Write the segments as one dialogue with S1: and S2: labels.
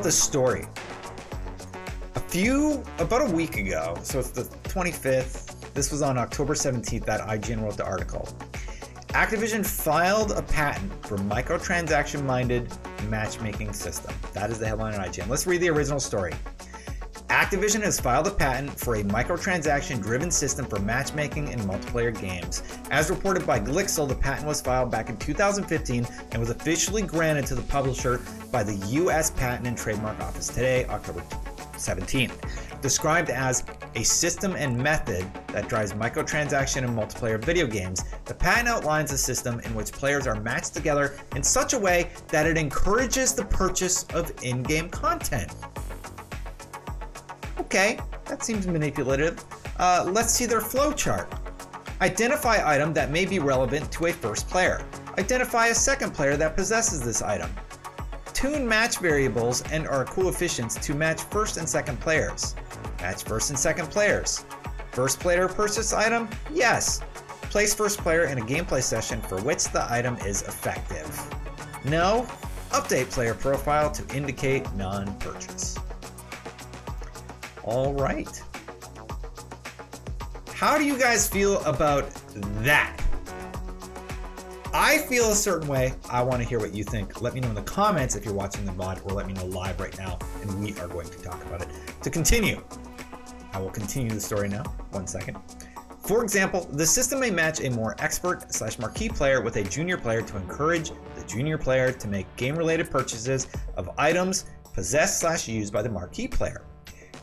S1: about this story. About a week ago, so it's the 25th, this was on October 17th that IGN wrote the article. Activision filed a patent for microtransaction-minded matchmaking system. That is the headline on IGN. Let's read the original story. Activision has filed a patent for a microtransaction-driven system for matchmaking in multiplayer games. As reported by Glixel, the patent was filed back in 2015 and was officially granted to the publisher by the U.S. Patent and Trademark Office today, October 17th. Described as a system and method that drives microtransaction in multiplayer video games, the patent outlines a system in which players are matched together in such a way that it encourages the purchase of in-game content. Okay, that seems manipulative. Let's see their flowchart. Identify item that may be relevant to a first player. Identify a second player that possesses this item. Tune match variables and or coefficients to match first and second players. Match first and second players. First player purchase item? Yes. Place first player in a gameplay session for which the item is effective. No. Update player profile to indicate non-purchase. All right. How do you guys feel about that? I feel a certain way. I want to hear what you think. Let me know in the comments if you're watching the VOD, or let me know live right now, and we are going to talk about it. To continue, I will continue the story now. 1 second. For example, the system may match a more expert/marquee player with a junior player to encourage the junior player to make game-related purchases of items possessed/used by the marquee player.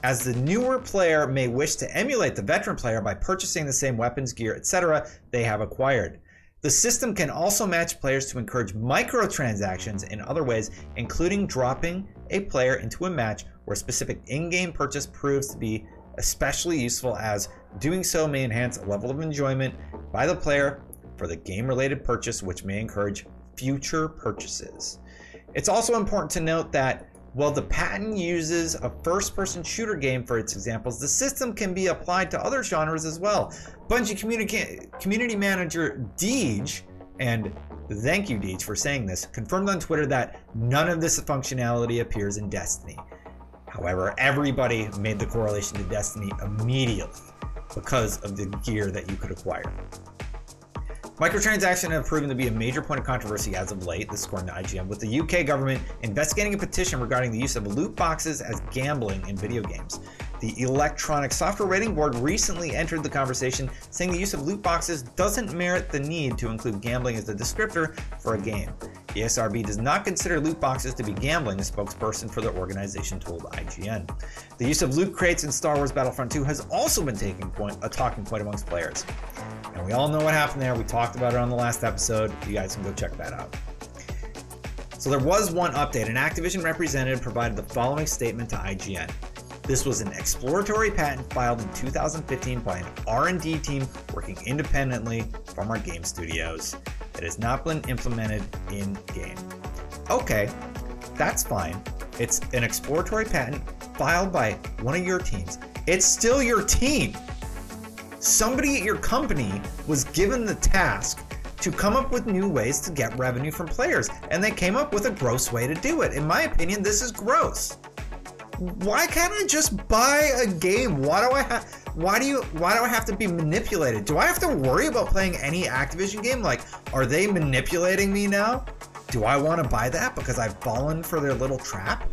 S1: As the newer player may wish to emulate the veteran player by purchasing the same weapons, gear, etc. they have acquired. The system can also match players to encourage microtransactions in other ways, including dropping a player into a match where a specific in-game purchase proves to be especially useful, as doing so may enhance a level of enjoyment by the player for the game-related purchase, which may encourage future purchases. It's also important to note that while the patent uses a first-person shooter game for its examples, the system can be applied to other genres as well. Bungie community manager Deej, and thank you Deej for saying this, confirmed on Twitter that none of this functionality appears in Destiny. However, everybody made the correlation to Destiny immediately because of the gear that you could acquire. Microtransactions have proven to be a major point of controversy as of late, this according to IGN, with the UK government investigating a petition regarding the use of loot boxes as gambling in video games. The Electronic Software Rating Board recently entered the conversation, saying the use of loot boxes doesn't merit the need to include gambling as a descriptor for a game. The SRB does not consider loot boxes to be gambling, a spokesperson for the organization told IGN. The use of loot crates in Star Wars Battlefront 2 has also been a talking point amongst players. And we all know what happened there. We talked about it on the last episode. You guys can go check that out. So there was one update. An Activision representative provided the following statement to IGN. This was an exploratory patent filed in 2015 by an R&D team working independently from our game studios. It has not been implemented in-game. Okay, that's fine. It's an exploratory patent filed by one of your teams. It's still your team. Somebody at your company was given the task to come up with new ways to get revenue from players, and they came up with a gross way to do it. In my opinion, this is gross. Why can't I just buy a game? Why do I have to be manipulated? Do I have to worry about playing any Activision game? Like, are they manipulating me now? Do I want to buy that because I've fallen for their little trap?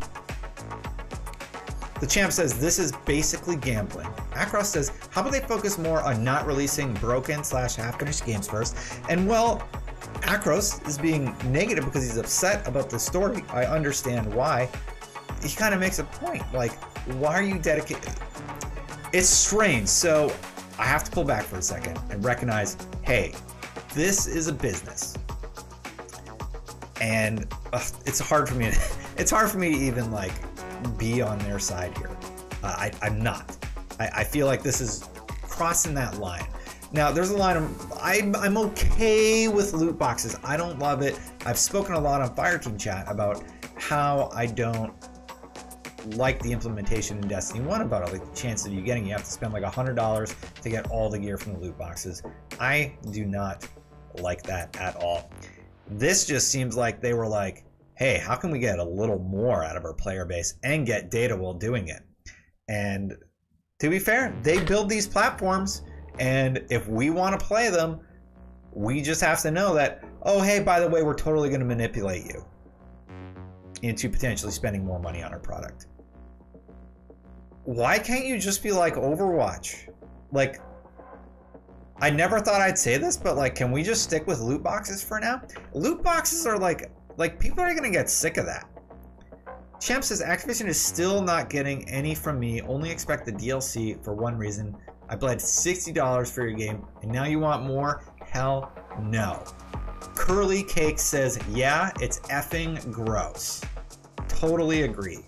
S1: The champ says this is basically gambling. Acros says, how about they focus more on not releasing broken/half-finished games first? And well, Acros is being negative because he's upset about the story. I understand why. He kind of makes a point. Like, why are you dedicated? It's strange. So I have to pull back for a second and recognize, hey, this is a business. And it's hard for me to even like be on their side here. I'm not. I feel like this is crossing that line. Now, there's a line I'm okay with loot boxes. I don't love it. I've spoken a lot on Fireteam Chat about how I don't like the implementation in Destiny 1 about it, like the chance of you getting, you have to spend like $100 to get all the gear from the loot boxes. I do not like that at all. This just seems like they were like, hey, how can we get a little more out of our player base and get data while doing it? And to be fair, they build these platforms, and if we want to play them, we just have to know that, oh, hey, by the way, we're totally going to manipulate you into potentially spending more money on our product. Why can't you just be like Overwatch? Like, I never thought I'd say this, but like, can we just stick with loot boxes for now? Loot boxes are like people are gonna get sick of that. Champ says Activision is still not getting any from me. Only expect the DLC for one reason. I bled $60 for your game, and now you want more? Hell no. Curly Cake says, yeah, it's effing gross. Totally agree.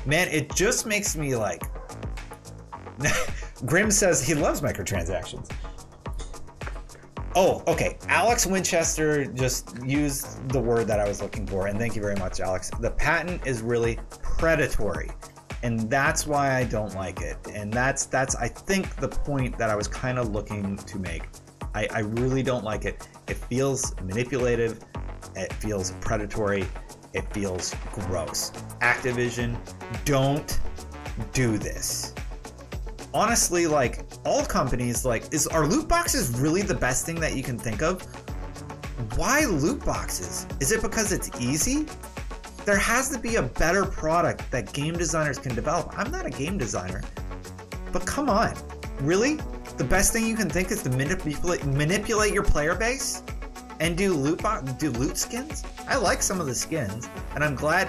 S1: Man, it just makes me like... Grim says he loves microtransactions. Oh, okay. Alex Winchester just used the word that I was looking for, and thank you very much, Alex. The patent is really predatory, and that's why I don't like it. And that's I think the point that I was kind of looking to make. I really don't like it. It feels manipulative. It feels predatory. It feels gross. Activision, don't do this. Honestly, like, all companies, like, are loot boxes really the best thing that you can think of? Why loot boxes? Is it because it's easy? There has to be a better product that game designers can develop. I'm not a game designer, but come on, really? The best thing you can think is to manipulate your player base and do loot skins? I like some of the skins, and I'm glad.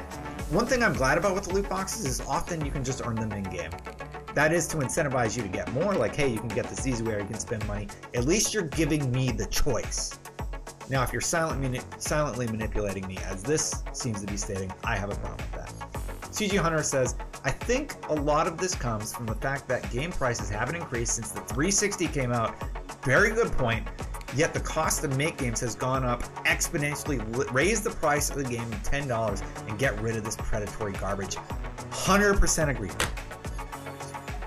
S1: One thing I'm glad about with the loot boxes is often you can just earn them in game. That is to incentivize you to get more, like, hey, you can get this easy way, you can spend money. At least you're giving me the choice. Now, if you're silently manipulating me, as this seems to be stating, I have a problem with that. CG Hunter says, I think a lot of this comes from the fact that game prices haven't increased since the 360 came out. Very good point. Yet the cost to make games has gone up exponentially. Raise the price of the game to $10 and get rid of this predatory garbage. 100% agree.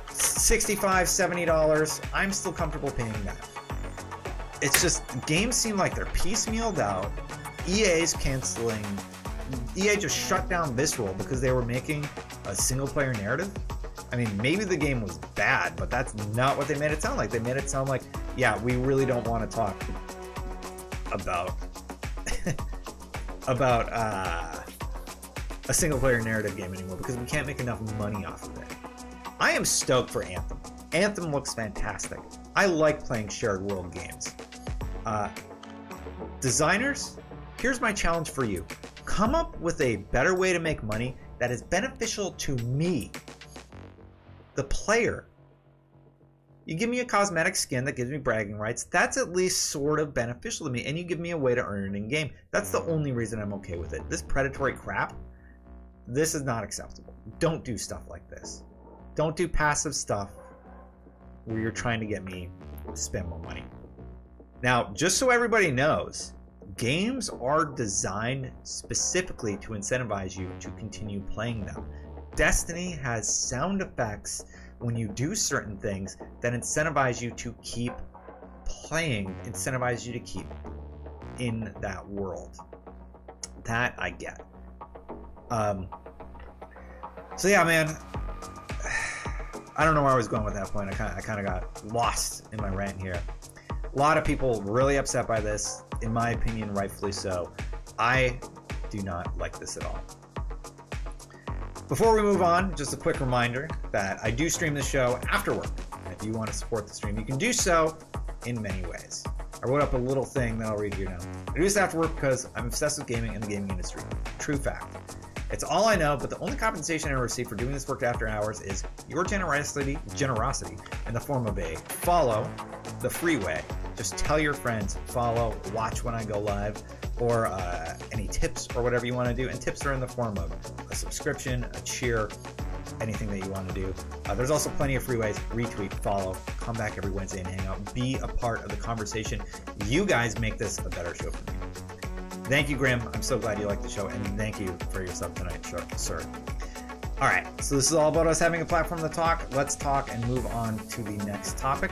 S1: $65, $70, I'm still comfortable paying that. It's just, games seem like they're piecemealed out. EA's canceling. EA just shut down Visceral because they were making a single player narrative. I mean, maybe the game was bad, but that's not what they made it sound like. They made it sound like, yeah, we really don't want to talk about a single player narrative game anymore because we can't make enough money off of it. I am stoked for Anthem. Anthem looks fantastic. I like playing shared world games. Designers, here's my challenge for you. Come up with a better way to make money that is beneficial to me, the player. You give me a cosmetic skin that gives me bragging rights. That's at least sort of beneficial to me, and you give me a way to earn it in game. That's the only reason I'm okay with it. This predatory crap, this is not acceptable. Don't do stuff like this. Don't do passive stuff where you're trying to get me to spend more money. Now, just so everybody knows, games are designed specifically to incentivize you to continue playing them. Destiny has sound effects when you do certain things that incentivize you to keep playing, incentivize you to keep in that world. That I get. So yeah, man, I don't know where I was going with that point. I kind of got lost in my rant here. A lot of people really upset by this. In my opinion, rightfully so. I do not like this at all. Before we move on, just a quick reminder that I do stream the show after work. And if you want to support the stream, you can do so in many ways. I wrote up a little thing that I'll read here now. I do this after work because I'm obsessed with gaming and the gaming industry. True fact. It's all I know, but the only compensation I receive for doing this work after hours is your generosity in the form of a follow, the free way. Just tell your friends, follow, watch when I go live, or any tips or whatever you want to do. And tips are in the form of a subscription, a cheer, anything that you want to do. There's also plenty of free ways. Retweet, follow, come back every Wednesday and hang out. Be a part of the conversation. You guys make this a better show for me. Thank you, Grim. I'm so glad you liked the show, and thank you for your sub tonight, sir. All right, so this is all about us having a platform to talk. Let's talk and move on to the next topic.